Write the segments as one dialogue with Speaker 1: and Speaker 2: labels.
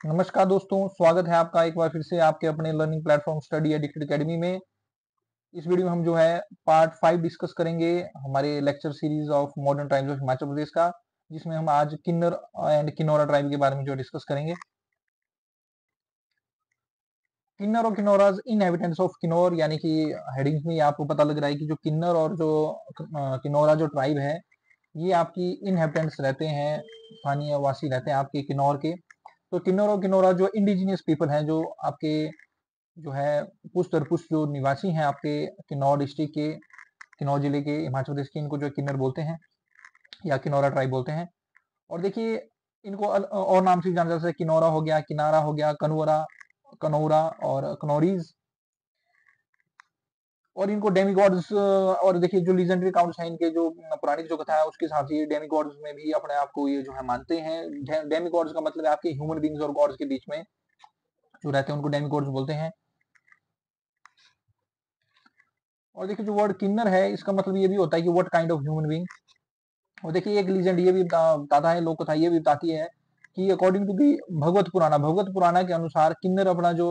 Speaker 1: नमस्कार दोस्तों, स्वागत है आपका एक बार फिर से आपके अपने learning platform study addicted academy में। इस वीडियो में हम जो है पार्ट 5 डिस्कस करेंगे हमारे lecture series of modern tribes of Himachal Pradesh का, जिसमें हम आज किन्नर एंड किन्नौरा ट्राइब के बारे में जो डिस्कस करेंगे। किन्नर और किन्नौराज इनहेबिटेंट्स ऑफ किन्नौर, यानी कि हेडिंग्स में आपको पता लग रहा है कि जो किन्नर और जो किन्नौरा जो ट्राइब है, ये आपकी इनहेबिटेंट्स रहते हैं, स्थानीय वासी रहते हैं आपके किन्नौर के। तो किन्नर और किन्नौरा जो इंडिजिनियस पीपल हैं, जो आपके जो है पुष्ट दर पुष्ट जो निवासी हैं आपके किन्नौर डिस्ट्रिक्ट के, किन्नौर जिले के, हिमाचल प्रदेश के, इनको जो किन्नर बोलते हैं या किन्नौरा ट्राइब बोलते हैं। और देखिए, इनको और नाम से जाना जाता है, किन्नौरा हो गया, किनारा हो गया, कनवरा, कनौरा और कनौरीज। और इनको डेमिगॉड्स, और देखिए जो लीजेंडरी अकाउंट्स हैं इनके, जो पौराणिक जो कथा है उसके हिसाब से ये डेमिगॉड्स में भी अपने आप को ये जो है मानते हैं। डेमिगॉड्स का मतलब है आपके ह्यूमन बींग्स और गॉड्स के बीच में जो रहते हैं उनको डेमिगॉड्स बोलते हैं। और देखिए जो वर्ड किन्नर है, इसका मतलब ये भी होता है कि what kind of human being. और देखिए एक लीजेंड ये भी बताता है, लोक कथा ये भी बताती है कि अकॉर्डिंग टू दी भगवत पुराना के अनुसार किन्नर अपना जो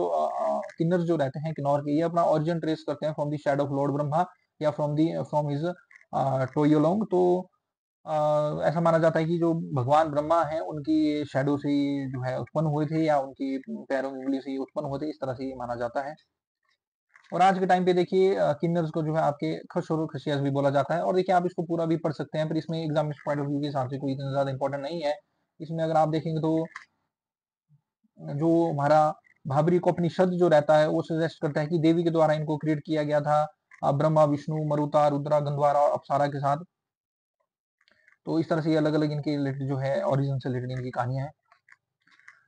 Speaker 1: किन्नर जो रहते हैं किन्नौर के, ये अपना ओरिजिन ट्रेस करते हैं from the shadow of Lord Brahma, या फ्रॉम हिज टोयोलोंग। तो ऐसा माना जाता है कि जो भगवान ब्रह्मा हैं उनकी शैडो से जो है उत्पन्न हुए थे, या उनकी पैरों की उंगली से उत्पन्न हुए थे, इस तरह से ये माना जाता है। और आज के टाइम पे देखिए किन्नर्स को जो है आपके खश और खशियास भी बोला जाता है। और देखिए आप इसको पूरा भी पढ़ सकते हैं, पर इसमें एग्जामिनेशन पॉइंट ऑफ व्यू के हिसाब से कोई इतना ज्यादा इंपॉर्टेंट नहीं है। इसमें अगर आप देखेंगे तो जो हमारा भाबरी को उपनिषद जो रहता है वो सजेस्ट करता है कि देवी के द्वारा इनको क्रिएट किया गया था, ब्रह्मा, विष्णु, मरुता, रुद्रा, गंधवारा और अप्सरा के साथ। तो इस तरह से अलग अलग इनके रिलेटेड जो है ओरिजिन से रिलेटेड इनकी कहानियां हैं।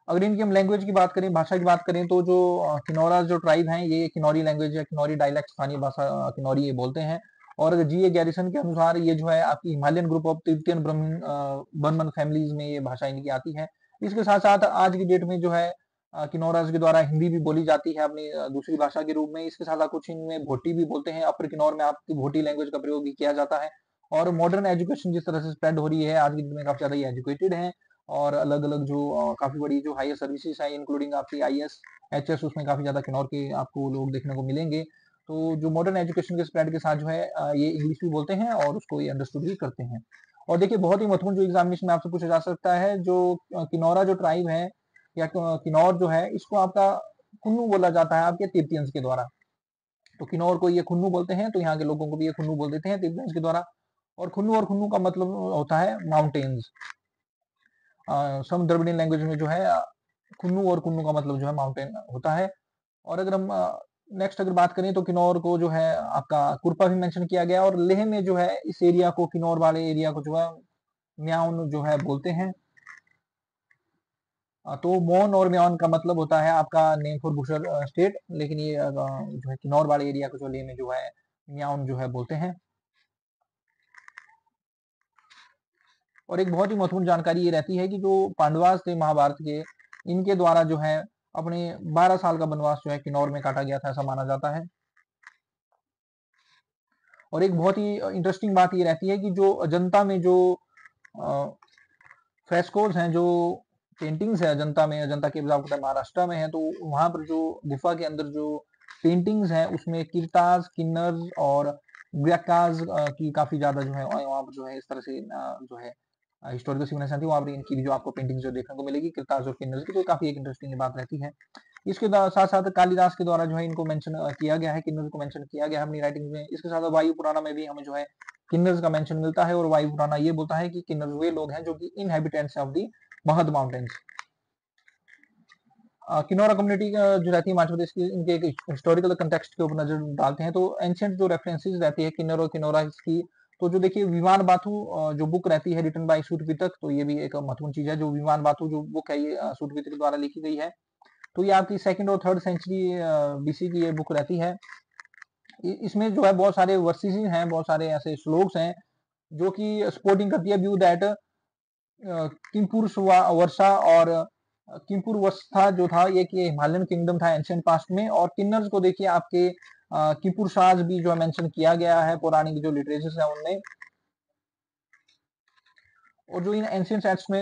Speaker 1: अगर इनकी हम लैंग्वेज की बात करें, भाषा की बात करें, तो जो किन्नौरा जो ट्राइब हैं, ये किन्नौरी लैंग्वेज या किन्नौरी डायलेक्ट, स्थानीय भाषा किन्नौरी ये बोलते हैं। और जी गैरिसन के अनुसार ये जो है आपकी हिमालयन ग्रुप ऑफ तिब्बतियन ब्राह्मण फैमिलीज में ये भाषा इनकी आती है। इसके साथ साथ आज की डेट में जो है किन्नौराज के द्वारा हिंदी भी बोली जाती है अपनी दूसरी भाषा के रूप में। इसके साथ साथ कुछ इनमें भोटी भी बोलते हैं, अपर किन्नौर में आपकी भोटी लैंग्वेज का प्रयोग भी किया जाता है। और मॉडर्न एजुकेशन जिस तरह से स्प्रेड हो रही है आज की डेट में, काफी ज्यादा ये एजुकेटेड है। और अलग अलग जो काफी बड़ी जो हायर सर्विसेज है, इंक्लूडिंग आपकी आईएएस, एचएस, उसमें काफी ज्यादा किन्नौर के आपको लोग देखने को मिलेंगे। तो जो मॉडर्न एजुकेशन के स्प्रेड के साथ जो है ये इंग्लिश भी बोलते हैं और उसको ये अंडरस्टूड भी करते हैं। और देखिए बहुत ही महत्वपूर्ण जो एग्जामिनेशन में आपसे पूछा जा सकता है, जो किन्नौरा जो ट्राइब है या किन्नौर जो है, इसको आपका कुन्नू बोला जाता है आपके तिब्बतियंस के द्वारा। तो किन्नौर को ये खुन्नू बोलते हैं, तो यहाँ के लोगों को भी ये खुन्नू बोल देते हैं तिब्बतियंस के द्वारा। और खुन्नू का मतलब होता है माउंटेन्स। सम द्रविडियन लैंग्वेज में जो है कुन्नू और कुन्नू का मतलब जो है माउंटेन होता है। और अगर हम नेक्स्ट अगर बात करें, तो किन्नौर को जो है आपका कुरपा भी मेंशन किया गया। और लेह में जो है इस एरिया को, किन्नौर वाले एरिया को जो है म्याऊन जो है बोलते हैं। तो मोन और म्याऊन का मतलब होता है आपका नेम फॉर बुशर स्टेट, लेकिन ये जो है किन्नौर वाले एरिया को जो लेह में जो है म्याऊन जो है बोलते हैं। और एक बहुत ही महत्वपूर्ण जानकारी ये रहती है कि जो पांडवास थे महाभारत के, इनके द्वारा जो है अपने 12 साल का वनवास जो है किन्नौर में काटा गया था, ऐसा माना जाता है। और एक बहुत ही इंटरेस्टिंग बात ये रहती है कि जो अजंता में जो फ्रेस्कोज हैं, जो पेंटिंग्स है अजंता में, अजंता केव्स आपको पता है महाराष्ट्र में है, तो वहां पर जो गुफा के अंदर जो पेंटिंग्स हैं उसमें किरताज, किन्नर और ग्यकाज की काफी ज्यादा जो है वहां पर जो है इस तरह से जो है हिस्टोरिकल सिग्निफिकेंस थी, वहां पर इनकी भी जो आपको पेंटिंग्स जो देखने को मिलेगी किरताज और किन्नर की, तो काफी एक इंटरेस्टिंग बात रहती है। इसके साथ साथ कालिदास के द्वारा जो है इनको मेंशन किया गया है, किन्नर को मेंशन किया गया है अपनी राइटिंग में। इसके साथ वायु पुराना में भी हमें जो है किन्नर्स का मेंशन मिलता है। और वायु पुराना ये बोलता है कि किन्नर वे लोग हैं जो कि इनहेबिटेंट्स ऑफ दी महद माउंटेन्स। किन्नौरा कम्युनिटी जो रहती है हिमाचल प्रदेश की, इनके एक हिस्टोरिकल कंटेक्स्ट के ऊपर नजर डालते हैं, तो एंशियंट जो रेफरेंसेस रहती है किन्नर और किन्नौरा की, तो जो देखिए विमान बाथु जो बुक रहती है रिटन बाय सूट पितक, तो ये भी एक महत्वपूर्ण चीज है। जो विमान बाथु जो बुक है ये सूट पितक द्वारा लिखी गई है। तो ये आपकी सेकंड और थर्ड सेंचुरी बीसी की ये बुक रहती है। इसमें जो है बहुत सारे वर्सेस हैं, बहुत सारे ऐसे श्लोक्स हैं जो कि सपोर्टिंग करती है व्यू दैट किमपुर वर्षा और किमपुर वर्षा जो था ये कि हिमालयन किंगडम था एंशियंट पास्ट में। और किन्नर्स को देखिए आपके किमपुर शाज भी जो है मेंशन किया गया है पौराणिक जो लिटरेचर है उनमें। और जो इन एंशियंट टेक्स्ट में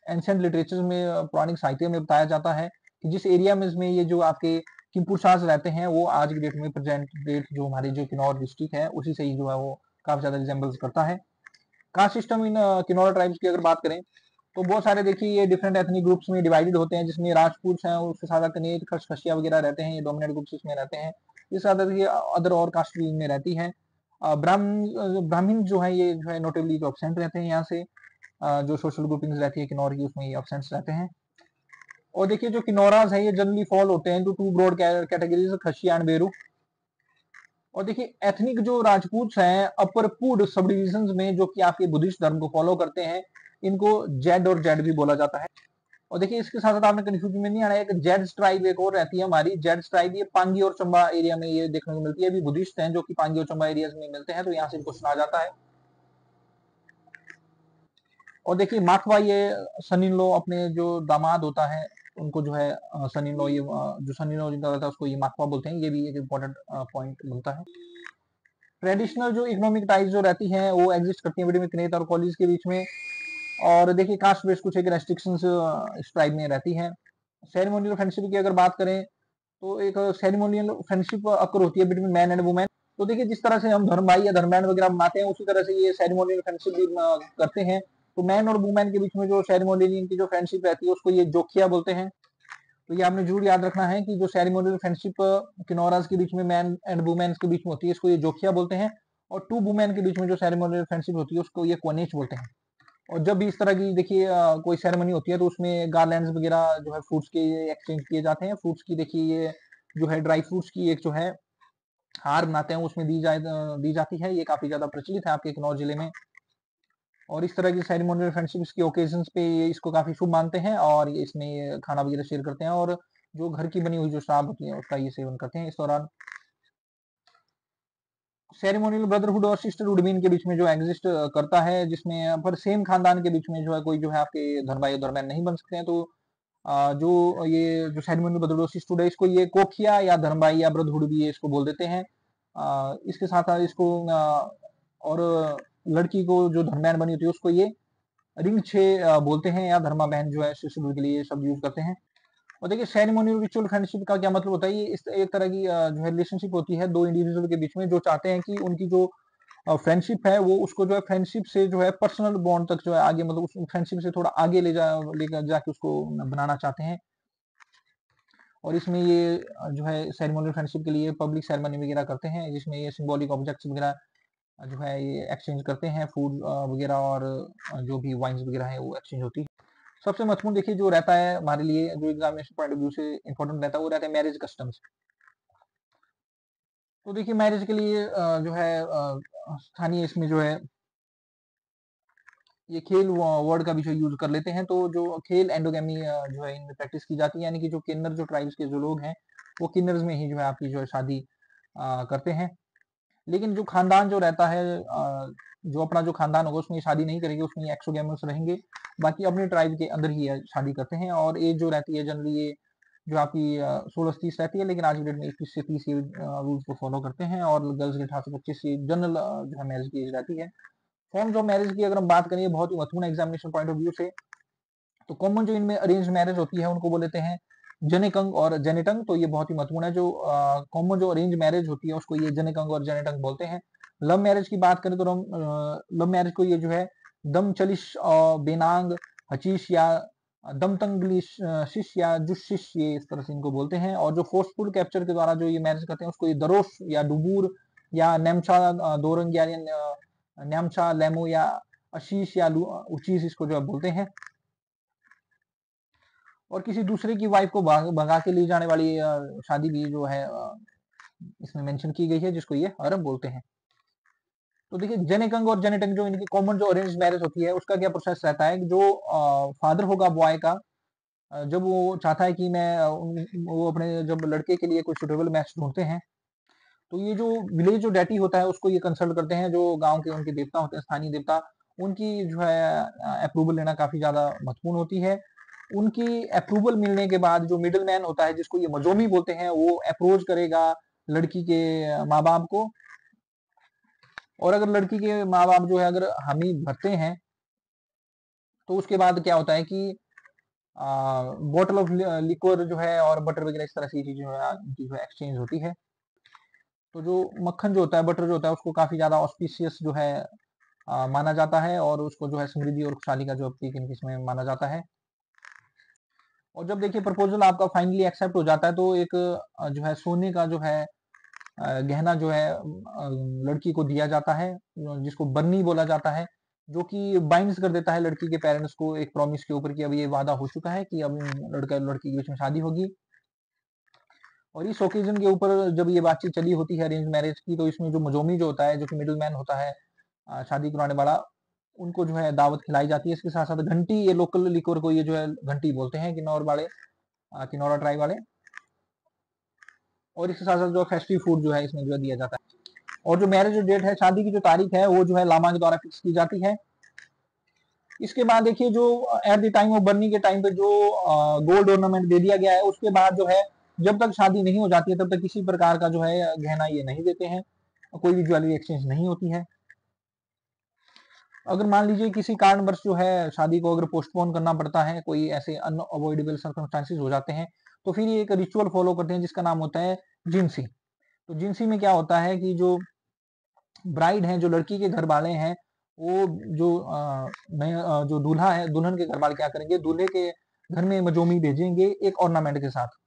Speaker 1: एंशिएंट लिटरेचर में, पौराणिक साहित्य में बताया जाता है कि जिस एरिया में इसमें ये जो आपके किमपुरसाज रहते हैं वो आज की डेट में, प्रेजेंट डेट जो हमारी जो किन्नौर डिस्ट्रिक्ट है उसी से ही जो है वो काफी ज्यादा रिजेंबल्स करता है। Caste system in Kinnaur tribes की अगर बात करें तो बहुत सारे देखिए ये डिफरेंट एथनिक ग्रुप्स में डिवाइडेड होते हैं, जिसमें राजपूत हैं और उसके साथ कनेर खसिया वगैरह रहते हैं, ये डोमिनेंट ग्रुप्स इसमें रहते हैं। इस साथ देखिए अदर और कास्ट भी इनमें रहती है। ब्राह्मण जो है ये जो है नोटेबली जो एब्सेंट रहते हैं यहाँ से, जो सोशल ग्रुपिंग्स रहती है किन्नौर की उसमें ये एब्सेंट्स रहते हैं। और देखिए जो किन्नौराज है ये जनरली फॉल होते हैं टू ब्रॉड कैटेगरीज, खसिया एंड बेरू। और देखिए एथनिक जो राजपूत हैं अपर पुड सब डिविजन में, जो कि आपके बुद्धिस्ट धर्म को फॉलो करते हैं, इनको जेड और जेड भी बोला जाता है। और देखिए इसके साथ साथ आपने कंफ्यूजन में नहीं आना है, एक जेड ट्राइब एक और रहती है हमारी, जेड ट्राइब ये पांगी और चंबा एरिया में ये देखने को मिलती है। अभी बुद्धिस्ट हैं जो कि पांगी और चंबा एरियाज में मिलते हैं, तो यहाँ से क्वेश्चन आ जाता है। और देखिए माखवा ये सन इन लॉ, अपने जो दामाद होता है उनको जो है सन इन लॉ, ये जो सन इन लॉ जिनका रहता है उसको ये माखवा बोलते हैं। ये भी एक इंपॉर्टेंट पॉइंट बनता है। ट्रेडिशनल जो इकोनॉमिक टाइज जो रहती हैं वो एग्जिस्ट करती है बिटवीन कनेत और कॉलेज के बीच में। और देखिए कास्ट बेस्ड कुछ एक रेस्ट्रिक्शंस इस ट्राइब में रहती हैं। सेरेमोनियल फ्रेंडशिप की अगर बात करें तो एक सेरेमोनियल फ्रेंडशिप अकर होती है बिटवीन मैन एंड वुमेन। तो देखिए जिस तरह से हम धर्म भाई या धर्मैन वगैरह मनाते हैं उसी तरह से ये सेरेमोनियल फ्रेंडशिप भी करते हैं। तो मैन और वुमेन के बीच में जो सेरेमोनियल इनकी जो फ्रेंडशिप रहती है उसको ये जोखिया बोलते हैं। तो ये आपने जरूर याद रखना है कि जो सेरेमोनियल फ्रेंडशिप किनौराज के बीच में मैन एंड वुमेन के बीच में होती है इसको ये जोखिया बोलते हैं। और टू वुमेन के बीच में जो सेरेमोनियल फ्रेंडशिप होती है उसको ये कोनेच बोलते हैं। और जब भी इस तरह की देखिए कोई सेरेमनी होती है तो उसमें गार्लैंड्स वगैरह जो है फ्रूट्स के एक्सचेंज किए जाते हैं। फ्रूट्स की देखिए ये जो है ड्राई फ्रूट्स की एक जो है हार बनाते हैं उसमें दी जाती है। ये काफी ज्यादा प्रचलित है आपके किन्नौर जिले में। और इस तरह की सेरेमोनियल फ्रेंडशिप के ओकेजन्स पे ये इसको काफी शुभ मानते हैं और ये इसमें ये खाना वगैरह शेयर करते हैं और जो घर की बनी हुई जो शराब होती है उसका ये सेवन करते हैं इस दौरान। सेरेमोनियल ब्रदरहुड और सिस्टरहुड भी इनके बीच में जो एग्जिस्ट करता है, जिसमें पर सेम खानदान के बीच में जो है कोई जो है आपके धर्म भाई और धर्मबहन नहीं बन सकते हैं। तो जो ये जो सेरेमोनियल ब्रदरहुड और सिस्टरहुड है इसको ये कोखिया या धर्म भाई या ब्रदरहुड भी ये इसको बोल देते हैं। इसके साथ साथ इसको और लड़की को जो धर्मबहन बनी होती है उसको ये रिंग छे बोलते हैं, या धर्मा बहन जो है सिस्टरहुड के लिए ये शब्द यूज करते हैं। और देखिए सेरेमोनियल रिचुअल फ्रेंडशिप का क्या मतलब होता है, ये इस एक तरह की जो है रिलेशनशिप होती है दो इंडिविजुअल के बीच में जो चाहते हैं कि उनकी जो फ्रेंडशिप है वो उसको जो है फ्रेंडशिप से जो है पर्सनल बॉन्ड तक जो है आगे, मतलब उस फ्रेंडशिप से थोड़ा आगे लेकर जाके उसको बनाना चाहते हैं। और इसमें ये जो है सेरेमोनियल फ्रेंडशिप के लिए पब्लिक सेरेमनी वगैरह करते हैं, जिसमें ये सिंबॉलिक ऑब्जेक्ट्स वगैरह जो है ये एक्सचेंज करते हैं, फूड वगैरह और जो भी वाइन्स वगैरह है वो एक्सचेंज होती है। सबसे महत्वपूर्ण देखिए जो रहता है हमारे लिए, जो एग्जामिनेशन पॉइंट ऑफ व्यू से इंपॉर्टेंट रहता है, वो रहता है मैरिज कस्टम्स। तो देखिए मैरिज के लिए जो है स्थानीय इसमें जो है ये खेल वर्ड का भी जो यूज कर लेते हैं। तो जो खेल एंडोगेमी जो है इनमें प्रैक्टिस की जाती है, यानी कि जो किन्नर जो ट्राइब्स के जो लोग हैं वो किन्नर्स में ही जो है आपकी जो है शादी करते हैं। लेकिन जो खानदान जो रहता है जो अपना जो खानदान होगा उसमें शादी नहीं करेंगे, उसमें एक्सोगेमस रहेंगे, बाकी अपने ट्राइब के अंदर ही शादी करते हैं। और एज जो रहती है जनरली ये जो आपकी 16 से 30 रहती है, लेकिन आज की डेट में 21 से 30 रूल्स को फॉलो करते हैं। और गर्ल्स के 18 से 25 की जनरल जो है मैरिज की एज रहती है। फॉर्म्स ऑफ मैरिज की अगर हम बात करें बहुत ही महत्वपूर्ण एग्जामिनेशन पॉइंट ऑफ व्यू से, तो कॉमन जो इनमें अरेंज मैरिज होती है उनको बोल देते हैं जनेकंग और जेनेटंग। तो ये बहुत ही महत्वपूर्ण है। जो कॉमन जो अरेंज मैरिज होती है उसको ये जनेकंग और जेनेटंग बोलते हैं। लव मैरिज की बात करें तो लव मैरिज को ये जो है दम चलिश और बेनांग हचीश या दमतंगलिश शिश या जुशिश, ये इस तरह से इनको बोलते हैं। और जो फोर्सफुल कैप्चर के द्वारा जो ये मैरिज करते हैं उसको ये दरोश या डुबूर या नेमचा दोरंग या न्यामचा लेमो या आशीष या उचीस इसको जो है बोलते हैं। और किसी दूसरे की वाइफ को भगा के ले जाने वाली शादी भी जो है इसमें मेंशन की गई है, जिसको ये हरम बोलते हैं। तो देखिए जेनेकंग और जेनेटंग जो इनकी कॉमन जो अरेंज मैरिज होती है उसका क्या प्रोसेस रहता है। जो फादर होगा बॉय का, जब वो चाहता है कि वो अपने जब लड़के के लिए कोई सुटेबल मैच ढूंढते हैं, तो ये जो विलेज जो डैटी होता है उसको ये कंसल्ट करते हैं, जो गांव के उनके देवता होते हैं स्थानीय देवता, उनकी जो है अप्रूवल लेना काफी ज्यादा महत्वपूर्ण होती है। उनकी अप्रूवल मिलने के बाद जो मिडिल मैन होता है जिसको ये मजोमी बोलते हैं, वो अप्रोच करेगा लड़की के माँ बाप को। और अगर लड़की के माँ बाप जो है अगर हामी भरते हैं तो उसके बाद क्या होता है कि बॉटल ऑफ लिक्वर जो है और बटर वगैरह इस तरह से चीजें जो है एक्सचेंज होती है। तो जो मक्खन जो होता है, बटर जो होता है, उसको काफी ज्यादा ऑस्पिशियस जो है माना जाता है, और उसको जो है समृद्धि और खुशहाली का जो प्रतीक इनकी इसमें माना जाता है। और जब देखिए प्रपोजल आपका फाइनली एक्सेप्ट हो जाता है, तो एक जो है सोने का जो है गहना जो है लड़की को दिया जाता है, जिसको बरनी बोला जाता है, जो कि बाइंड्स कर देता है लड़की के पेरेंट्स को एक प्रॉमिस के ऊपर कि अब ये वादा हो चुका है कि अब लड़का लड़की के बीच में शादी होगी। और इस ओकेजन के ऊपर जब ये बातचीत चली होती है अरेंज मैरिज की, तो इसमें जो मजोमी जो होता है, जो कि मिडिल मैन होता है शादी कराने वाला, उनको जो है दावत खिलाई जाती है। इसके साथ साथ घंटी, ये लोकल लिकोर को ये जो है घंटी बोलते हैं किन्नौर वाले, किन्नौरा ट्राइब वाले। और इसके साथ साथ जो फेस्टिव फूड जो है इसमें जो है दिया जाता है। और जो मैरिज डेट है, शादी की जो तारीख है, वो जो है लामा के द्वारा फिक्स की जाती है। इसके बाद देखिए जो at the time of burning के टाइम पे जो गोल्ड ऑर्नामेंट दे दिया गया है, उसके बाद जो है जब तक शादी नहीं हो जाती है तब तक किसी प्रकार का जो है गहना ये नहीं देते हैं, कोई भी ज्वेलरी एक्सचेंज नहीं होती है। अगर मान लीजिए किसी कारणवश जो है शादी को अगर पोस्टपोन करना पड़ता है, कोई ऐसे अनअवॉइडेबल सर्कमस्टांसिस हो जाते हैं, तो फिर ये एक रिचुअल फॉलो करते हैं जिसका नाम होता है जिनसी। तो जिनसी में क्या होता है कि जो ब्राइड हैं, जो लड़की के घर वाले हैं, वो जो जो दूल्हा है, दुल्हन के घर वाले क्या करेंगे, दूल्हे के घर में मजोमी भेजेंगे एक ऑर्नामेंट के साथ।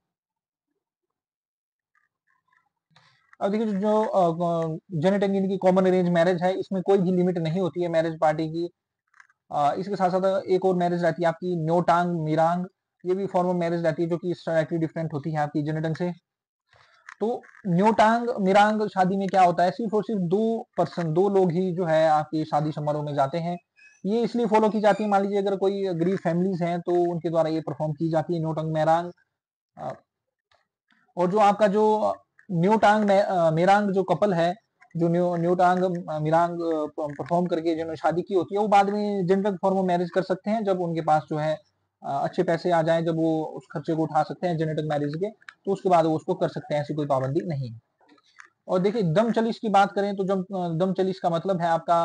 Speaker 1: अब देखिए जो जेनेटिक इनकी कॉमन अरेंज मैरिज है, इसमें कोई भी लिमिट नहीं होती है मैरिज पार्टी की। इसके साथ साथ एक और मैरिज रहती है आपकी न्योटांग मिरांग। ये भी फॉर्म ऑफ मैरिज रहती है, जो कि स्लाइटली डिफरेंट होती है आपकी जेनेटिक से। तो न्योटांग मिरांग शादी में क्या होता है, सिर्फ और सिर्फ दो लोग ही जो है आपकी शादी समारोह में जाते हैं। ये इसलिए फॉलो की जाती है, मान लीजिए अगर कोई गरीब फैमिलीज हैं तो उनके द्वारा ये परफॉर्म की जाती है न्योटांग मिरांग। और जो आपका जो मेरांग जो कपल है, जो न्यूटांग मिरांग परफॉर्म करके जिन्होंने शादी की होती है, वो बाद में जनरल फॉर्म ऑफ मैरिज कर सकते हैं जब उनके पास जो है अच्छे पैसे आ जाएं, जब वो उस खर्चे को उठा सकते हैं जेनेटिक मैरिज के, तो उसके बाद वो उसको कर सकते हैं, ऐसी कोई पाबंदी नहीं है। और देखिए दम चलिश की बात करें तो जब दम चलिश का मतलब है आपका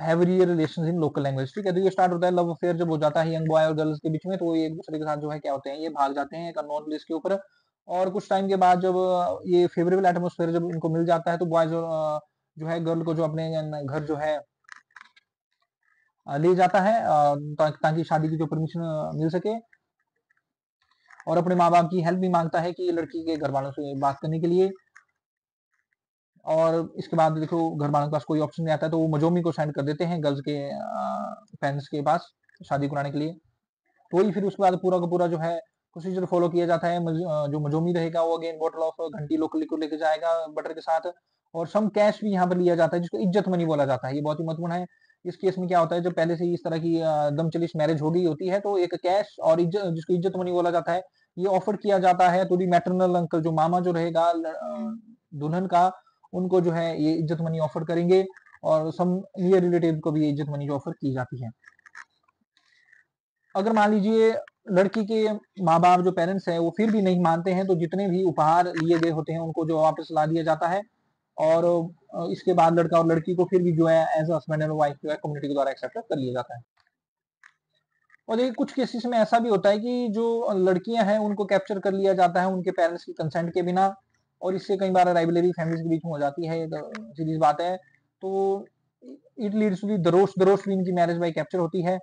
Speaker 1: हैवरी रिलेशन इन लोकल लैंग्वेज, ठीक है। तो ये स्टार्ट होता है लव अफेयर जब हो जाता है यंग बॉय और गर्ल्स के बीच में, तो वो एक दूसरे के साथ जो है क्या होते हैं, ये भाग जाते हैं एक अननोन प्लेस के ऊपर। और कुछ टाइम के बाद जब ये फेवरेबल एटमोस्फेयर जब इनको मिल जाता है, तो बॉयज जो है गर्ल को जो अपने घर जो है ले जाता है, ताकि शादी की जो परमिशन मिल सके। और अपने माँ बाप की हेल्प भी मांगता है कि लड़की के घर वालों से बात करने के लिए। और इसके बाद देखो घर वालों के पास कोई ऑप्शन नहीं आता है, तो वो मजोमी को सेंड कर देते हैं गर्ल्स के पेरेंट्स के पास शादी कराने के लिए। तो वही फिर उसके बाद पूरा का पूरा जो है प्रोसीजर फॉलो किया जाता है। जो मजोमी रहेगा वो अगेन बॉटल ऑफ घंटी लोकल लिक्विड लेके जाएगा बटर के साथ। और सम कैश भी यहाँ पर लिया जाता है, जिसको इज्जत मनी बोला जाता है। ये बहुत ही महत्वपूर्ण है। इस केस में क्या होता है, जब पहले से ही इस तरह की दमचलिश मैरिज हो गई होती है, तो एक कैश और इज्जत, जिसको इज्जत मनी बोला जाता है, ये ऑफर किया जाता है। तो दी मैटरनल अंकल, जो मामा जो रहेगा दुल्हन का, उनको जो है ये इज्जत मनी ऑफर करेंगे। और सम नियर रिलेटिव को भी ये इज्जत मनी जो ऑफर की जाती है। अगर मान लीजिए लड़की के माँ बाप जो पेरेंट्स हैं वो फिर भी नहीं मानते हैं, तो जितने भी उपहार लिए गए होते हैं उनको जो वापस ला दिया जाता है। और इसके बाद लड़का और लड़की को फिर भी जो है एज हस्बैंड एंड वाइफ जो है कम्युनिटी के द्वारा एक्सेप्ट कर लिया जाता है। और देखिए कुछ केसेस में ऐसा भी होता है कि जो लड़कियां हैं उनको कैप्चर कर लिया जाता है उनके पेरेंट्स की कंसेंट के बिना। और इससे कई बार राइवलरी फैमिलीज के बीच में हो जाती है, तो सीधी बात है। तो इट लीड्स टू दरोश दरोश भी इनकी मैरिज बाई कैप्चर होती है।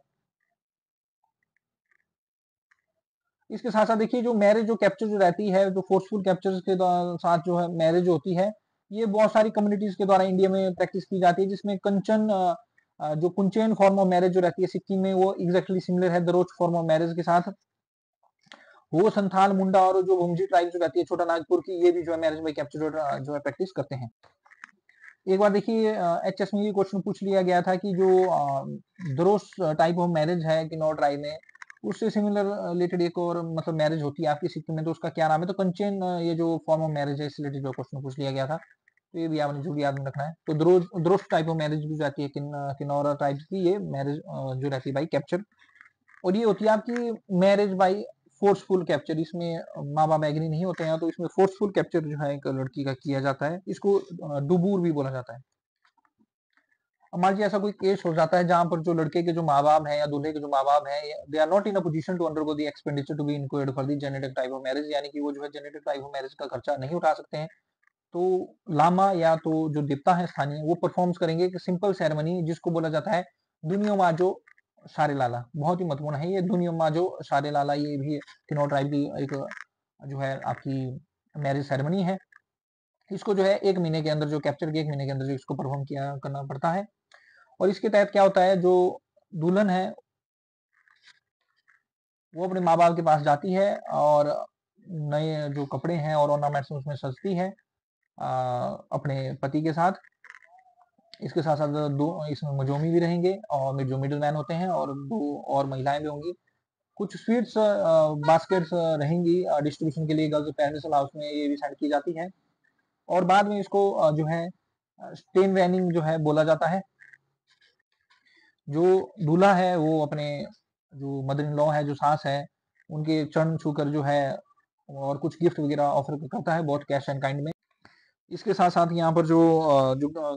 Speaker 1: इसके साथ साथ देखिए जो मैरिज जो कैप्चर जो रहती है, जो फोर्सफुल कैप्चर के साथ जो है मैरिज होती है, ये बहुत सारी कम्युनिटीज के द्वारा इंडिया में प्रैक्टिस की जाती है, जिसमें कंचन जो कुंचेन फॉर्म ऑफ मैरिज जो रहती है सिक्किम में, वो एग्जैक्टली सिमिलर है दरोच फॉर्म ऑफ मैरिज के साथ। वो संथाल मुंडा और जो भुमजी ट्राइब जो रहती है छोटा नागपुर की, ये भी जो है मैरिज बाई कैप्चर जो है प्रैक्टिस करते हैं। एक बार देखिए एचएस में ये क्वेश्चन पूछ लिया गया था कि जो दरोस टाइप ऑफ मैरिज है किन्नौर ट्राइब में, उससे सिमिलर रिलेटेड एक और मतलब मैरिज होती है आपकी सिक्किम में, तो उसका क्या नाम है। तो कंचेन ये जो फॉर्म ऑफ मैरिज है इस रिलेटेड जो क्वेश्चन पूछ लिया गया था, तो ये भी आपने जो भी याद में रखना है। तो द्रोस टाइप ऑफ मैरिज भी जाती है किन्नौर ट्राइब की, ये मैरिज जो रहती है बाई कैप्चर। और ये होती है आपकी मैरिज बाई फोर्सफुल कैप्चर। इसमें माँ बाप एग्री नहीं होते हैं, तो इसमें फोर्सफुल कैप्चर जो है एक लड़की का किया जाता है। इसको डुबूर भी बोला जाता है। अब मान लीजिए ऐसा कोई केस हो जाता है जहां पर जो लड़के के जो माँ बाप हैं या दूल्हे के जो माँ बाप हैं, they are not in a position to undergo the expenditure to be included for the genetic type of marriage, यानी कि वो जो है जेनेटिक टाइप ऑफ मैरिज का खर्चा नहीं उठा सकते हैं, तो लामा या तो जो देवता है स्थानीय वो परफॉर्म्स करेंगे एक सिंपल सेरेमनी जिसको बोला जाता है दुनियो माजो सारे लाला। बहुत ही महत्वपूर्ण है ये दुनियो माजो सारे लाला, ये भी किन्नौर ट्राइब की एक जो है आपकी मैरिज सेरेमनी है। इसको जो है 1 महीने के अंदर जो कैप्चर के 1 महीने के अंदर जो इसको परफॉर्म किया करना पड़ता है। और इसके तहत क्या होता है, जो दुल्हन है वो अपने माँ बाप के पास जाती है और नए जो कपड़े हैं और ऑर्नामेंट्स उसमें सजती है अपने पति के साथ। इसके साथ साथ दो इसमें मजोमी भी रहेंगे और जो मिडिल मैन होते हैं और 2 और महिलाएं भी होंगी। कुछ स्वीट्स बास्केट्स रहेंगी डिस्ट्रीब्यूशन के लिए गर्ल्स पेरेंट्स हाउस में, ये भी सेंड की जाती है। और बाद में इसको जो है स्टेन वेनिंग जो है बोला जाता है। जो दूल्हा है वो अपने जो मदर इन लॉ है, जो सास है, उनके चरण छूकर जो है और कुछ गिफ्ट वगैरह ऑफर करता है, बहुत कैश एंड काइंड में। इसके साथ साथ यहाँ पर जो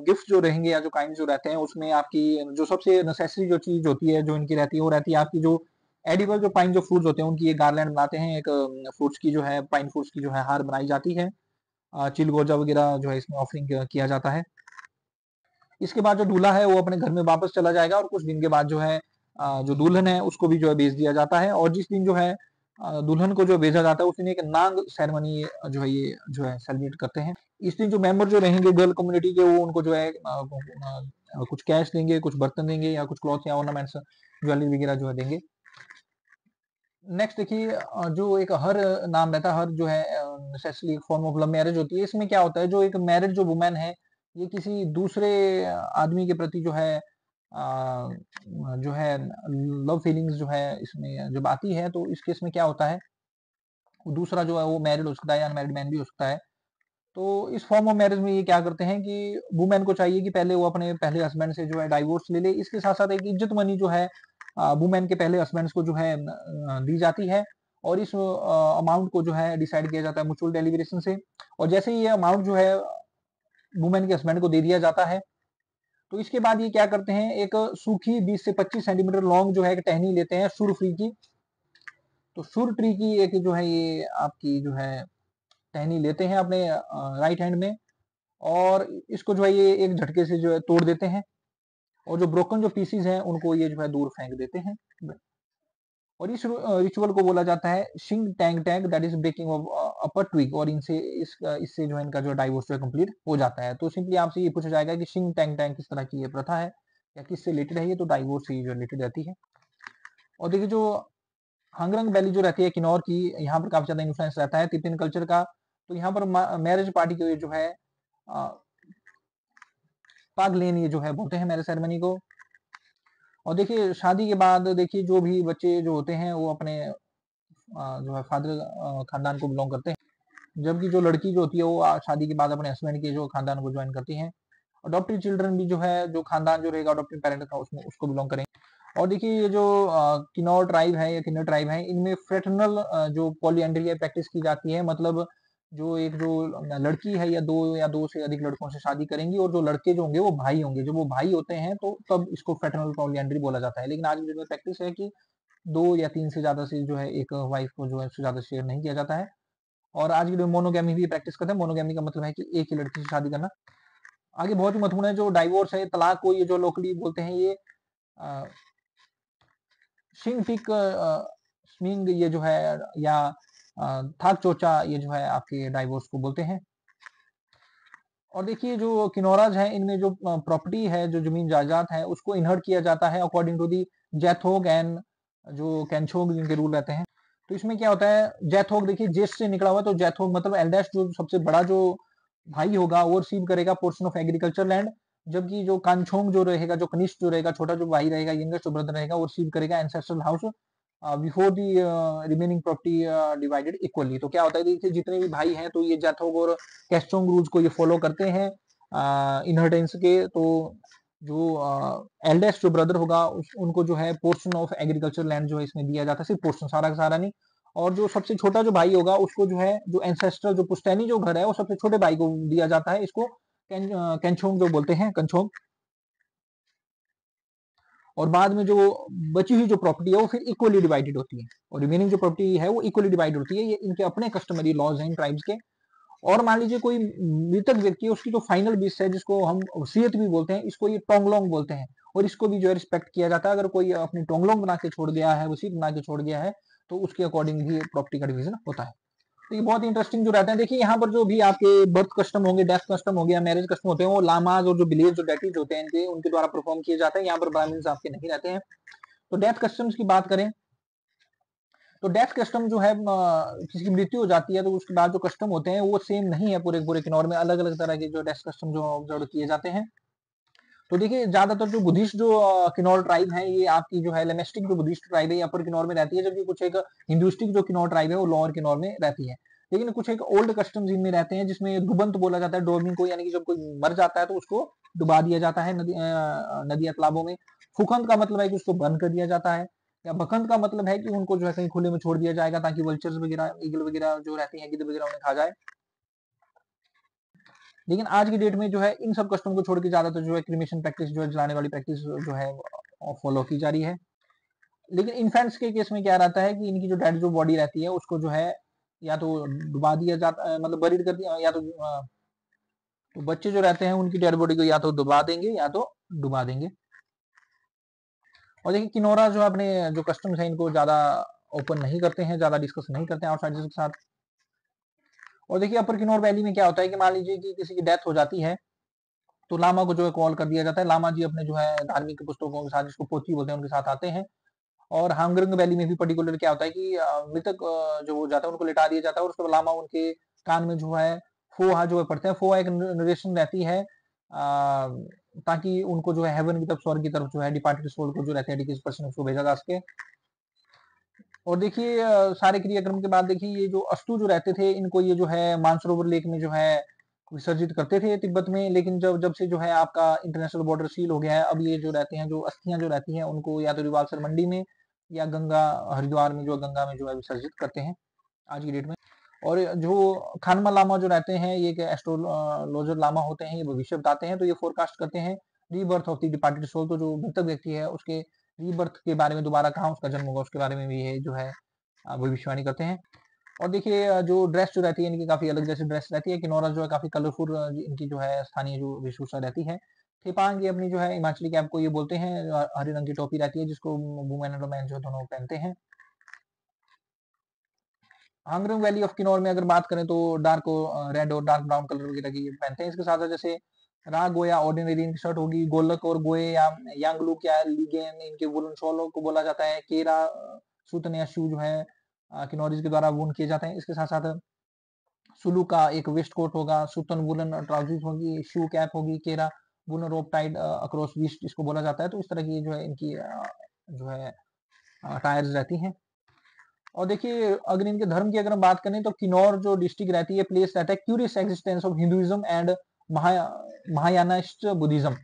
Speaker 1: गिफ्ट जो रहेंगे या जो काइंड जो रहते हैं उसमें आपकी जो सबसे नेसेसरी जो चीज होती है जो इनकी रहती है वो रहती है आपकी जो एडिबल जो पाइन जो फ्रूट्स होते हैं उनकी एक गार्लैंड बनाते हैं, एक फ्रूट्स की जो है पाइन फ्रूट्स की जो है हार बनाई जाती है। चिलगोजा वगैरह जो है इसमें ऑफरिंग किया जाता है। इसके बाद जो दूल्हा है वो अपने घर में वापस चला जाएगा और कुछ दिन के बाद जो है जो दुल्हन है उसको भी जो है भेज दिया जाता है। और जिस दिन जो है दुल्हन को जो भेजा जाता है उस दिन एक नांग सेरेमनी जो है ये जो है सेलिब्रेट करते हैं। इस दिन जो मेंबर जो रहेंगे गर्ल कम्युनिटी के वो उनको जो है कुछ कैश देंगे, कुछ बर्तन देंगे या कुछ क्लॉथ या ऑर्नामेंट्स ज्वेलरी वगैरह जो है देंगे। नेक्स्ट देखिए जो एक हर नाम रहता है, हर जो है necessary form of love marriage होती है। इसमें क्या होता है, जो एक मैरिज जो वुमेन है ये किसी दूसरे आदमी के प्रति जो है लव फीलिंग्स जो है इसमें जब आती है तो इस केस में क्या होता है, दूसरा जो है वो मैरिड हो सकता है या अनमैरिड मैन भी हो सकता है। तो इस फॉर्म ऑफ मैरिज में ये क्या करते हैं कि वुमेन को चाहिए कि पहले वो अपने पहले हस्बैंड से जो है डाइवोर्स ले ले। इसके साथ साथ एक इज्जत मनी जो है वुमेन के पहले हस्बैंड को जो है दी जाती है। और इस अमाउंट को जो है डिसाइड किया जाता है म्यूचुअल डेलिब्रेशन से। और जैसे ही ये अमाउंट जो है वुमेन के हस्बैंड को दे दिया जाता है तो इसके बाद ये क्या करते हैं, एक सूखी 20 से 25 सेंटीमीटर लॉन्ग जो है एक टहनी लेते हैं सुर फ्री की। तो सुर ट्री की एक जो है ये आपकी जो है टहनी लेते हैं अपने राइट हैंड में और इसको जो है ये एक झटके से जो है तोड़ देते हैं और जो ब्रोकन जो पीसीज हैं उनको ये जो है दूर फेंक देते हैं। और इस रिचुअल को बोला जाता है शिंग टैंग टैंग, that is breaking off upper twig. और इससे जो है इनका जो डाइवोर्स जो है कंप्लीट हो जाता है। तो सिंपली आपसे ये पूछा जाएगा कि शिंग टैंग टैंग किस तरह की ये प्रथा है या किससे रिलेटेड है, ये तो डाइवोर्स से जो रिलेटेड रहती है। और देखिए जो हंगरंग वैली जो रहती है किन्नौर की, यहाँ पर काफी ज्यादा इन्फ्लुएंस रहता है तिब्बतन कल्चर का। तो यहाँ पर मैरिज पार्टी को ये जो है पाग लेन ये जो है बोलते हैं मैरिज सेरेमनी को। और देखिए शादी के बाद देखिए जो भी बच्चे जो होते हैं वो अपने जो है फादर खानदान को बिलोंग करते हैं, जबकि जो लड़की जो होती है वो शादी के बाद अपने हस्बैंड के जो खानदान को ज्वाइन करती है। अडॉप्टेड चिल्ड्रन भी जो है जो खानदान जो रहेगा अडॉप्टेड पेरेंट का उसमें उसको बिलोंग करेंगे। और देखिए ये जो किन्नौर ट्राइब है या किन्नर ट्राइब है इनमें फ्रेटर्नल जो पॉलीएंड्री प्रैक्टिस की जाती है। मतलब जो एक जो लड़की है या दो से अधिक लड़कों से शादी करेंगी और जो लड़के जो होंगे वो भाई होंगे, जब वो भाई होते हैं तो तब इसको फ्रेटर्नल पॉलीएंड्री बोला जाता है। लेकिन आज की डेट में प्रैक्टिस है कि 2 या 3 से ज्यादा से जो है एक वाइफ को जो है उससे ज्यादा शेयर नहीं किया जाता है। और आज की डेट में मोनोगैमी भी प्रैक्टिस करते हैं। मोनोगैमी का मतलब है कि एक ही लड़की से शादी करना। आगे बहुत ही महत्वपूर्ण है जो डाइवोर्स है, तलाक को ये जो लोकली बोलते हैं ये शिंग टिक स्विंग ये जो है या थाक चोचा ये जो है आपके डाइवोर्स को बोलते हैं। और देखिए जो किनौराज है इनमें जो प्रॉपर्टी है जो जमीन जायदाद है उसको इनहर्ट किया जाता है अकॉर्डिंग टू दी जैथोग एंड जो कैंछोग जिनके रूल रहते हैं। तो इसमें क्या होता है, जैथोग देखिए जेस से निकला हुआ है तो जैथोग मतलब एल्डेस्ट जो सबसे बड़ा जो भाई होगा वो रिसीव करेगा पोर्शन ऑफ एग्रीकल्चर लैंड। जबकि जो कांछोंग जो रहेगा जो कनिष्ठ जो रहेगा छोटा जो भाई रहेगा यंगेस्ट जो ब्रदर रहेगा वो रिसीव करेगा ancestral house before the remaining property divided equally. तो क्या होता है देखिए जितने भी भाई हैं तो ये जैथोग और कैस्टोंग रूल्स को ये फॉलो करते हैं इनहेरिटेंस के। तो जो एल्डेस्ट जो ब्रदर होगा उनको जो है पोर्शन ऑफ एग्रीकल्चर लैंड जो है इसमें दिया जाता है, सिर्फ पोर्शन, सारा का सारा नहीं। और जो सबसे छोटा जो भाई होगा उसको जो है जो एंसेस्ट्रल जो पुश्तैनी जो घर है वो सबसे छोटे भाई को दिया जाता है। इसको कैंछोंग जो बोलते हैं कंछोंग। और बाद में जो बची हुई जो प्रॉपर्टी है वो फिर इक्वली डिवाइडेड होती है, और रिमेनिंग जो प्रॉपर्टी है वो इक्वली डिवाइड होती है। ये इनके अपने कस्टमरी लॉज हैं इन ट्राइब्स के। और मान लीजिए कोई मृतक व्यक्ति है, उसकी जो फाइनल विश है जिसको हम वसीयत भी बोलते हैं, इसको ये टोंगलोंग बोलते हैं, और इसको भी जो है रिस्पेक्ट किया जाता है। अगर कोई अपनी टोंगलोंग बना के छोड़ गया है, वसीयत बना के छोड़ गया है, तो उसके अकॉर्डिंग भी प्रॉपर्टी का डिवीजन होता है। तो ये बहुत इंटरेस्टिंग जो रहते हैं। देखिए यहाँ पर जो भी आपके बर्थ कस्टम होंगे, डेथ कस्टम हो गया, मैरिज कस्टम होते हैं, वो लामाज और जो विलेज जो डेटीज होते हैं इनके उनके द्वारा परफॉर्म किए जाते हैं। यहाँ पर ब्राह्मण्स आपके नहीं रहते हैं। तो डेथ कस्टम्स की बात करें तो डेथ कस्टम जो है किसी की मृत्यु हो जाती है तो उसके बाद जो कस्टम होते हैं वो सेम नहीं है पूरे पूरे किन्नौर में। अलग अलग तरह के जो डेथ कस्टम जो ऑब्जर्व किए जाते हैं। तो देखिए ज्यादातर जो बुद्धिस्ट जो किन्नौर ट्राइब है, ये आपकी जो है लेमेस्टिक जो बुद्धिस्ट ट्राइब है ये अपर किन्नौर में रहती है, जबकि कुछ एक हिंदुस्टिक जो किन्नौर ट्राइब है वो लोअर किन्नौर में रहती है। लेकिन कुछ एक ओल्ड कस्टम्स इनमें रहते हैं, जिसमें डुबंत बोला जाता है डोबिंग को, यानी कि जब कोई मर जाता है तो उसको डुबा दिया जाता है नदी या तालाबों में। फुकंत का मतलब है कि उसको बंद कर दिया जाता है। या बकंत का मतलब है कि उनको जो है कहीं खुले में छोड़ दिया जाएगा, ताकि वल्चर्स वगैरह, ईगल वगैरह जो रहती है, गिद्ध वगैरह उन्हें खा जाए। लेकिन आज की डेट में जो है इन सब कस्टम को छोड़ के ज्यादातर जो है क्रिमेशन प्रैक्टिस, जो है जलाने वाली प्रैक्टिस जो है फॉलो की जा रही है। लेकिन इन्फेंट्स के केस में क्या रहता है कि इनकी जो डेड जो बॉडी रहती है उसको जो है या तो डुबा दिया जाता है, मतलब बरीड कर दिया, या तो बच्चे जो रहते हैं उनकी डेड बॉडी को या तो दबा देंगे या तो डुबा देंगे। और देखिए किनोरा जो अपने जो कस्टम्स है इनको ज्यादा ओपन नहीं करते हैं, ज्यादा डिस्कस नहीं करते हैं आउटसाइडर्स के साथ। और देखिए अपर किन्नौर वैली में क्या होता है कि मान लीजिए कि किसी की डेथ हो जाती है तो लामा को जो है कॉल कर दिया जाता है। लामा जी अपने जो है धार्मिक पुस्तकों के साथ, जिसको पोथी बोलते हैं, उनके साथ आते हैं। और हांगरंग वैली में भी पर्टिकुलर क्या होता है कि मृतक जो हो जाता है उनको लिटा दिया जाता है, और उसके बाद लामा उनके कान में जो है फोहा जो है पढ़ते हैं। फोहा एक नरेशन रहती है ताकि उनको जो है हेवन की तरफ, स्वर्ग की तरफ जो है डिपार्टेड सोल को जो रहते हैं डिकेज पर्सन उसको भेजा जा सके। और देखिए सारे क्रियाक्रम के बाद देखिए ये जो अस्तु जो रहते थे इनको ये जो है मानसरोवर लेक में जो है विसर्जित करते थे तिब्बत में। लेकिन जब जब से जो है आपका इंटरनेशनल बॉर्डर सील हो गया है, अब ये जो रहते हैं जो अस्थियां जो रहती हैं उनको या तो रिवालसर मंडी में या गंगा हरिद्वार में, जो गंगा में जो है विसर्जित करते हैं आज की डेट में। और जो खानमा लामा जो रहते हैं ये एस्ट्रोलॉजर लामा होते हैं, ये भविष्य बताते हैं। तो ये फोरकास्ट करते हैं rebirth of the departed soul, तो जो मृतक व्यक्ति है उसके रीबर्थ के बारे में, दोबारा कहाँ उसका जन्म होगा उसके बारे में भी ये जो है भविष्यवाणी करते हैं। और देखिए जो ड्रेस जो रहती है इनकी काफी अलग जैसे ड्रेस रहती है। किनौरा जो है काफी कलरफुल इनकी जो है स्थानीय जो वेशभूषा रहती है। थेपांग ये अपनी जो है हिमाचली कैप को ये बोलते हैं, हरे रंग की टोपी रहती है जिसको वुमेन और मैन जो दोनों पहनते हैं। हांगरंग वैली ऑफ किन्नौर में अगर बात करें तो डार्क रेड और डार्क ब्राउन कलर वगैरह की पहनते हैं। इसके साथ साथ जैसे रा गोया ऑर्डिनरी इनकी शर्ट होगी, गोलक और गोए या यांगलू क्या लीगेन इनके वुलन शॉलों को बोला जाता है। केरा सूतन या शू जो है किन्नौरीज के द्वारा वुन किए जाते हैं। इसके साथ साथ सुलू का एक वेस्ट कोट होगा, सुतन वुलन ट्राउजर्स होगी, शू कैप होगी, केरा वुलन रोप टाइड अक्रॉस वेस्ट इसको बोला जाता है। तो इस तरह की जो है इनकी जो है टायर्स रहती हैं। और देखिए अगर इनके धर्म की अगर हम बात करें तो किन्नौर जो डिस्ट्रिक्ट रहती है, प्लेस रहता है curious existence of Hinduism and Mahayanist Buddhism.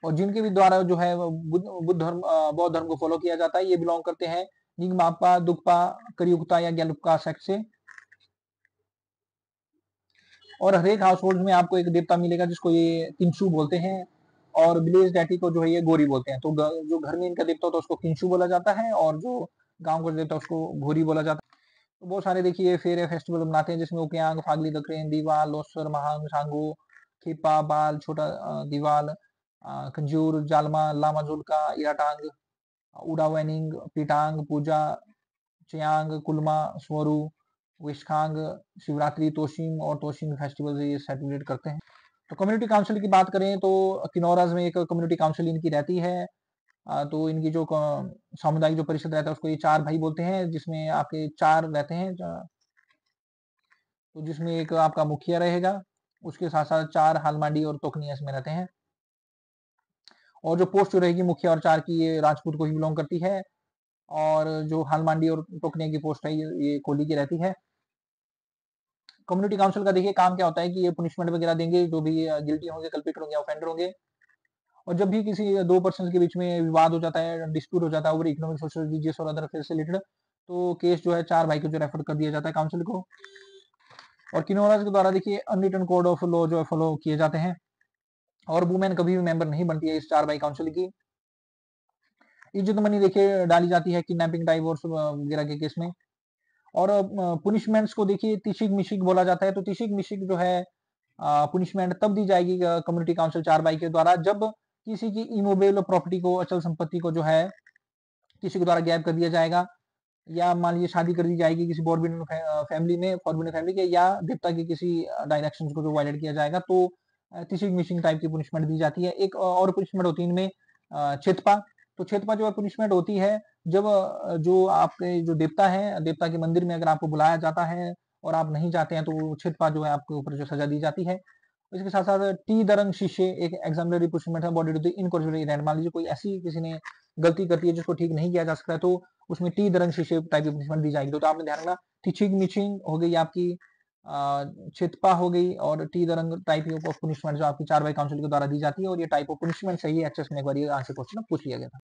Speaker 1: और जिनके भी द्वारा जो है बुद्ध धर्म बौद्ध धर्म को फॉलो किया जाता है, ये बिलोंग करते हैं निगमापा, दुक्पा, करियुक्ता या गैलुप्का सेक्ट से। और हरेक हाउस होल्ड में आपको एक देवता मिलेगा जिसको ये किंशु बोलते हैं, और विलेज डैटी को जो है ये गोरी बोलते हैं। तो जो घर में इनका देवता होता है उसको किंशु बोला जाता है, और जो गांव का देवता उसको घोरी बोला जाता है। तो बहुत सारे देखिए फेर फेस्टिवल मनाते हैं, जिसमें उकयांग, फागली दकरेन, दीवाल, लोसर, महांग, सांगू, खेपा, बाल, छोटा दीवाल, कंजूर, जालमा, लामा जुलका, इराटांग, उड़ावैनिंग, पीटांग, पूजा, चियांग, कुलमा, स्वरू, विशखांग, शिवरात्रि, तोशिंग और तोशिंग फेस्टिवल ये सेलिब्रेट करते हैं। तो कम्युनिटी काउंसिल की बात करें तो किनौराज में एक कम्युनिटी काउंसिल इनकी रहती है। तो इनकी जो सामुदायिक जो परिषद रहता है उसको ये चार भाई बोलते हैं, जिसमें आपके चार रहते हैं। तो जिसमें एक आपका मुखिया रहेगा, उसके साथ साथ चार हालमांडी और तोकनिया इसमें रहते हैं। और जो पोस्ट जो रहेगी मुखिया और चार की, ये राजपूत को ही बिलोंग करती है। और जो हालमांडी और टोकनिया की पोस्ट है ये कोहली की रहती है। कम्युनिटी काउंसिल का देखिए काम क्या होता है कि ये पनिशमेंट वगैरह देंगे जो भी गिल्टी होंगे, कल्पिट होंगे, ऑफेंडर होंगे। और जब भी किसी दो पर्सन के बीच में विवाद हो जाता है, डिस्प्यूट हो जाता है ओवर इकोनॉमिक, सोशल, रिलीजियस और अदर अफेयर से रिलेटेड, तो केस जो है चार भाई को जो रेफर कर दिया जाता है काउंसिल को। और किनोराज के द्वारा देखिए अनरिटन कोड ऑफ लॉ जो है फॉलो किए जाते हैं। और वुमेन कभी भी मेंबर नहीं बनती है इस 4 बाई काउंसिल की। इज्जत-मनी देखिए डाली जाती है किडनैपिंग, डाइवोर्स वगैरह के केस में। और पुनिशमेंट्स को देखिए तिशिक-मिशिक बोला जाता है, तो तिशिक-मिशिक जो है पुनिशमेंट तब दी जाएगी कम्युनिटी काउंसिल 4 बाई के द्वारा जब किसी की इमूवेबल प्रॉपर्टी को, अचल संपत्ति को जो है किसी के द्वारा गायब कर दिया जाएगा, या मान लीजिए शादी कर दी जाएगी किसी फॉरबिडन फैमिली में, फॉरबिडन फैमिली के, या देवता के किसी डायरेक्शंस को जो वायलेट किया जाएगा, तो तिशिक मिशिंग टाइप की पुनिशमेंट दी जाती है। एक और पुनिशमेंट होती है इनमें छितपा। तो छितपा जो है पुनिशमेंट होती है जब जो आपके जो देवता है, देवता के मंदिर में अगर आपको बुलाया जाता है और आप नहीं जाते हैं, तो छितपा जो है आपके ऊपर जो सजा दी जाती है। इसके साथ साथ टी दरंग शीशे एक एग्जाम्पलरी पुनिशमेंट है body to the incorporated end. मान लीजिए कोई ऐसी किसी ने गलती करती है जिसको ठीक नहीं किया जा सकता है, तो उसमें टी दरंग शीशे टाइप की पनिशमेंट दी जाएगी। तो आपने ध्यान रखना, टीचिंग मिचिंग हो गई आपकी, चितपा हो गई, और टी दरंग टाइप ऑफ पनिशमेंट जो आपकी 4 बाई काउंसिल के द्वारा दी जाती है। और ये टाइप ऑफ पनिशमेंट सही है, एचएस में एक बार ये आंसर क्वेश्चन पूछ लिया गया था।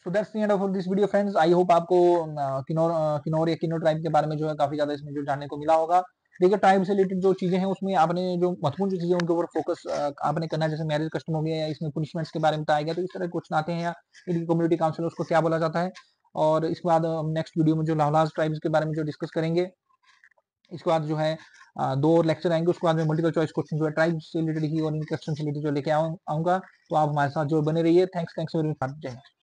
Speaker 1: So that's the end of this video friends. I hope आपको किन्नौर या किन्नौर ट्राइब के बारे में जो है काफी ज्यादा इसमें जो जानने को मिला होगा। देखिए ट्राइब से रिलेटेड जो चीजें हैं उसमें आपने जो महत्वपूर्ण जो चीजें उनके ऊपर फोकस आपने करना है, जैसे मैरिज कस्टम हो गया, या इसमें पनिशमेंट्स के बारे में बताया गया। तो इस तरह क्वेश्चन आते हैं, या इनकी कम्युनिटी काउंसिल उसको क्या बोला जाता है। और इसके बाद हम नेक्स्ट वीडियो में जो लाहौलाज ट्राइब्स के बारे में जो डिस्कस करेंगे। इसके बाद जो है 2 और लेक्चर आएंगे, उसके बाद में मल्टीपल चॉइस क्वेश्चन जो है ट्राइब से रिलेटेड ही और इन क्वेश्चन से रिलेटेड जो लेके आऊंगा। तो आप हमारे साथ जो बने रहिए। Thanks very much. जय हिंद।